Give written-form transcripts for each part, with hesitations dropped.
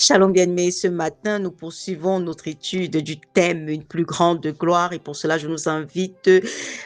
Shalom bien-aimés, ce matin nous poursuivons notre étude du thème Une plus grande gloire et pour cela je nous invite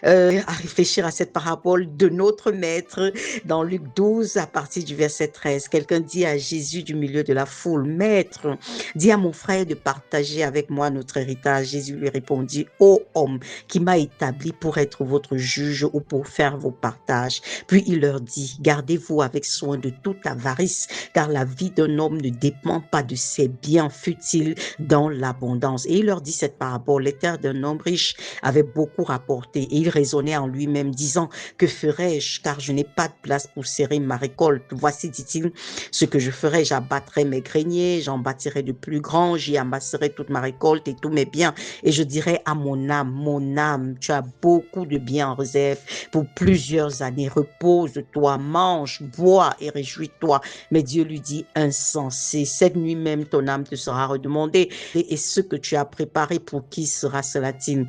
à réfléchir à cette parabole de notre maître dans Luc 12 à partir du verset 13. Quelqu'un dit à Jésus du milieu de la foule: Maître, dis à mon frère de partager avec moi notre héritage. Jésus lui répondit: Ô homme, qui m'a établi pour être votre juge ou pour faire vos partages? Puis il leur dit: Gardez-vous avec soin de toute avarice, car la vie d'un homme ne dépend pas de ses biens, fut-il dans l'abondance. Et il leur dit cette parabole: les terres d'un homme riche avaient beaucoup rapporté, et il raisonnait en lui-même, disant: que ferai-je, car je n'ai pas de place pour serrer ma récolte? Voici, dit-il, ce que je ferai: j'abattrai mes greniers, j'en bâtirai de plus grands, j'y amasserai toute ma récolte et tous mes biens, et je dirai à mon âme, tu as beaucoup de biens en réserve pour plusieurs années, repose-toi, mange, bois et réjouis-toi. Mais Dieu lui dit: insensé, cette nuit même ton âme te sera redemandée, et ce que tu as préparé, pour qui sera-t-il?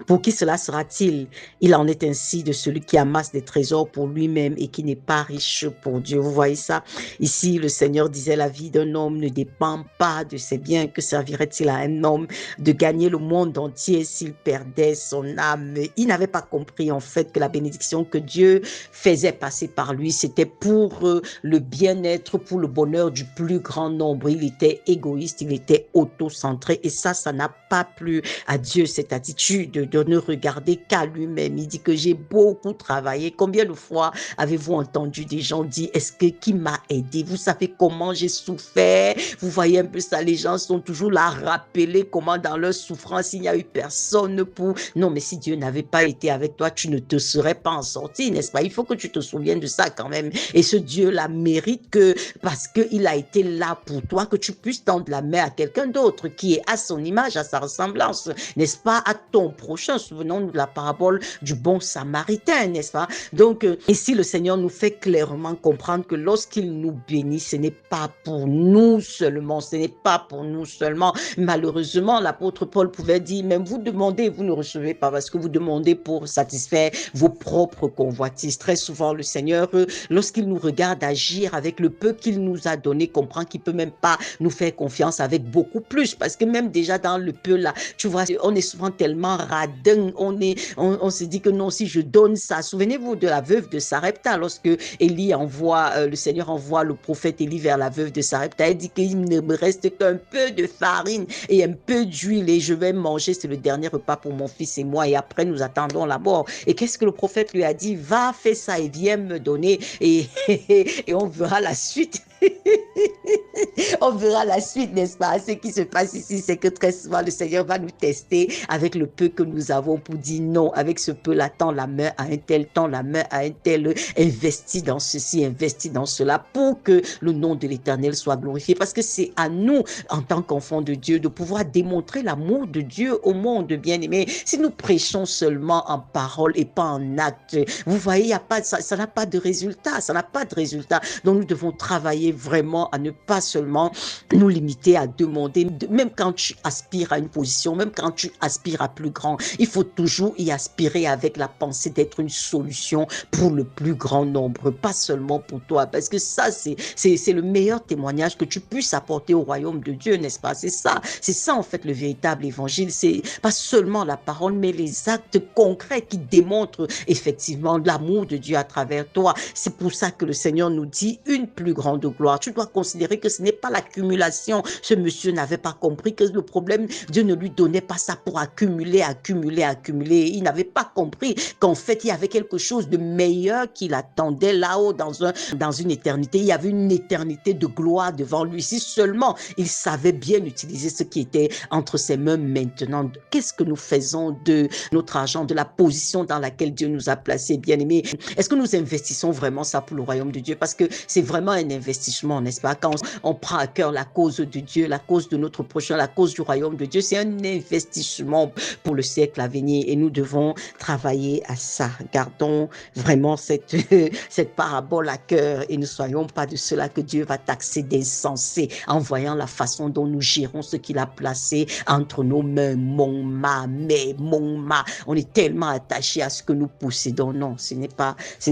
Pour qui cela sera-t-il? Il en est ainsi de celui qui amasse des trésors pour lui-même et qui n'est pas riche pour Dieu. Vous voyez ça? Ici, le Seigneur disait: la vie d'un homme ne dépend pas de ses biens. Que servirait-il à un homme de gagner le monde entier s'il perdait son âme? Il n'avait pas compris en fait que la bénédiction que Dieu faisait passer par lui, c'était pour le bien-être, pour le bonheur du plus grand nombre. Il était égoïste, il était auto-centré, et ça n'a pas plu à Dieu, cette attitude de ne regarder qu'à lui-même. Il dit que j'ai beaucoup travaillé. Combien de fois avez-vous entendu des gens dire: est-ce que qui m'a aidé? Vous savez comment j'ai souffert? Vous voyez un peu ça, les gens sont toujours là à rappeler comment dans leur souffrance il n'y a eu personne pour... Non, mais si Dieu n'avait pas été avec toi, tu ne te serais pas en sorti, n'est-ce pas? Il faut que tu te souviennes de ça quand même. Et ce Dieu-là mérite que, parce qu'il a été là pour toi, que tu puisses tendre la main à quelqu'un d'autre qui est à son image, à sa ressemblance, n'est-ce pas? À ton prochain. Souvenons-nous de la parabole du bon samaritain, n'est-ce pas? Donc, ici, le Seigneur nous fait clairement comprendre que lorsqu'il nous bénit, ce n'est pas pour nous seulement, ce n'est pas pour nous seulement. Malheureusement, l'apôtre Paul pouvait dire: même vous demandez, vous ne recevez pas, parce que vous demandez pour satisfaire vos propres convoitises. Très souvent, le Seigneur, lorsqu'il nous regarde agir avec le peu qu'il nous a donné, comprend qu'il peut même pas nous faire confiance avec beaucoup plus, parce que même déjà dans le peu là, tu vois, on est souvent tellement radin, on se dit que non, si je donne ça. Souvenez-vous de la veuve de Sarepta, lorsque Élie envoie, le Seigneur envoie le prophète Élie vers la veuve de Sarepta. Elle dit qu'il ne me reste qu'un peu de farine et un peu d'huile, et je vais manger, c'est le dernier repas pour mon fils et moi, et après nous attendons la mort. Et qu'est-ce que le prophète lui a dit? Va, fais ça et viens me donner, et on verra la suite. On verra la suite, n'est-ce pas? Ce qui se passe ici, c'est que très souvent, le Seigneur va nous tester avec le peu que nous avons pour dire: non, avec ce peu-là, tends la main à un tel, tends la main à un tel, investis dans ceci, investis dans cela, pour que le nom de l'Éternel soit glorifié. Parce que c'est à nous, en tant qu'enfants de Dieu, de pouvoir démontrer l'amour de Dieu au monde, bien-aimé. Si nous prêchons seulement en parole et pas en acte, vous voyez, y a pas, ça n'a pas de résultat, ça n'a pas de résultat. Donc nous devons travailler vraiment à ne pas seulement nous limiter à demander. Même quand tu aspires à une position, même quand tu aspires à plus grand, il faut toujours y aspirer avec la pensée d'être une solution pour le plus grand nombre, pas seulement pour toi, parce que ça, c'est le meilleur témoignage que tu puisses apporter au royaume de Dieu, n'est-ce pas? C'est ça en fait le véritable évangile. C'est pas seulement la parole, mais les actes concrets qui démontrent effectivement l'amour de Dieu à travers toi. C'est pour ça que le Seigneur nous dit: une plus grande gloire. Tu dois considérer que ce n'est pas l'accumulation. Ce monsieur n'avait pas compris que le problème, Dieu ne lui donnait pas ça pour accumuler. Il n'avait pas compris qu'en fait, il y avait quelque chose de meilleur qui l'attendait là-haut dans une éternité. Il y avait une éternité de gloire devant lui. Si seulement il savait bien utiliser ce qui était entre ses mains maintenant. Qu'est-ce que nous faisons de notre argent, de la position dans laquelle Dieu nous a placés, bien-aimés? Est-ce que nous investissons vraiment ça pour le royaume de Dieu? Parce que c'est vraiment un investissement, n'est-ce pas? Quand on prend à cœur la cause de Dieu, la cause de notre prochain, la cause du royaume de Dieu, c'est un investissement pour le siècle à venir, et nous devons travailler à ça. Gardons vraiment cette parabole à cœur, et ne soyons pas de cela que Dieu va taxer d'insensé en voyant la façon dont nous gérons ce qu'il a placé entre nos mains. Mon ma, on est tellement attachés à ce que nous possédons. Non, ce n'est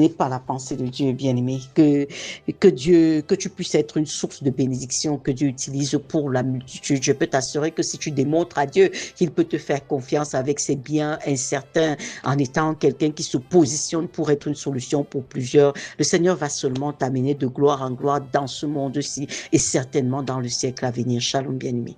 pas la pensée de Dieu, bien-aimé. Que que tu puisses être une source de bénédiction que Dieu utilise pour la multitude. Je peux t'assurer que si tu démontres à Dieu qu'il peut te faire confiance avec ses biens incertains, en étant quelqu'un qui se positionne pour être une solution pour plusieurs, le Seigneur va seulement t'amener de gloire en gloire dans ce monde-ci et certainement dans le siècle à venir. Shalom, bien-aimé.